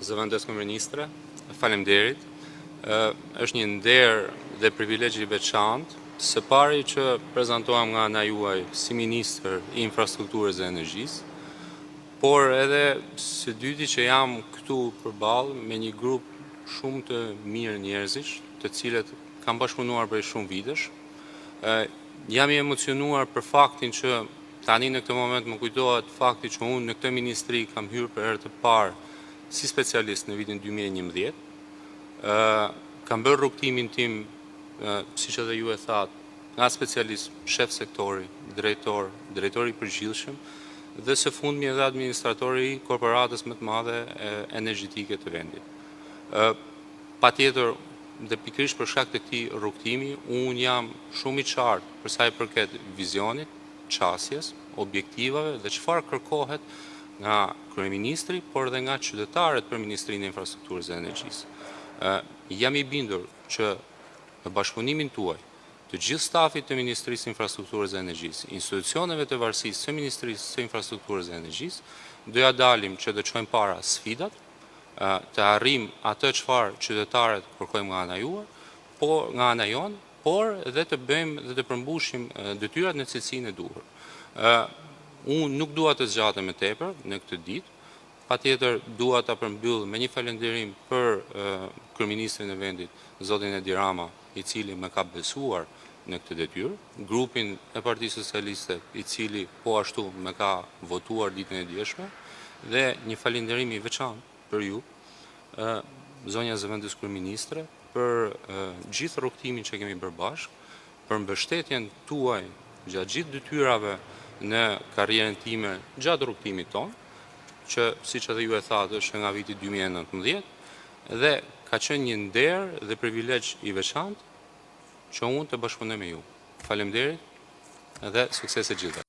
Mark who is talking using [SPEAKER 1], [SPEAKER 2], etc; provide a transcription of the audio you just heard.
[SPEAKER 1] Zëvendës Ministre, faleminderit. Është një nder dhe privilegj i veçantë së pari që prezantohem nga ana juaj si Ministër i Infrastrukturës dhe Energjisë, por edhe së dyti që jam këtu përballë me një grup shumë të mirë njerëzish, të cilët kam bashkëpunuar për shumë vitesh. Jam i emocionuar për faktin që tani në këtë moment më kujtohet fakti që unë në këtë ministri kam hyrë për herë të parë si specialist në vitin 2011. Kam bërë rrugtimin tim, siç edhe ju e thatë, nga specialist, shef sektori, drejtori i përgjithshëm dhe së fundmi edhe administratori i korporatës më të madhe energjetike të vendit. Patjetër, dhe pikërisht për shkak të këtij rrugtimi, unë jam shumë i qartë për sa i përket vizionit, qasjes, objektivave dhe çfarë kërkohet nga kryeministri, por edhe nga qytetarët për Ministrinë e Infrastrukturës dhe Energjisë. Jam i bindur që në bashkëpunimin tuaj, të gjithë stafit të Ministrisë së Infrastrukturës dhe Energjisë, institucioneve të varësisë së Ministrisë së Infrastrukturës dhe Energjisë, do ja dalim që të çojmë para sfidat, të arrijmë atë çfarë qytetarët kërkojmë nga ana juaj, nga ana jonë, por edhe të bëjmë dhe të përmbushim detyrat në cilësinë e duhur. Unë nuk dua të zgjatem më tepër në këtë ditë, patjetër dua ta përmbyll me një falënderim për kryeministrin e vendit, zotin Edi Rama, i cili më ka besuar në këtë detyrë, grupin e Partisë Socialiste, i cili po ashtu më ka votuar ditën e djeshme, dhe një falënderim i veçantë për ju, zonja zëvendës kryeministre, për gjithë rrugtimin që kemi bërë bashkë, për mbështetjen tuaj gjatë gjithë detyrave në karrierën time gjatë rrugtimit tonë, që siç edhe ju e thatë është nga viti 2019, dhe ka qenë një nder dhe privilegj i veçantë që unë të bashkëpunoj me ju. Faleminderit dhe suksese gjithë.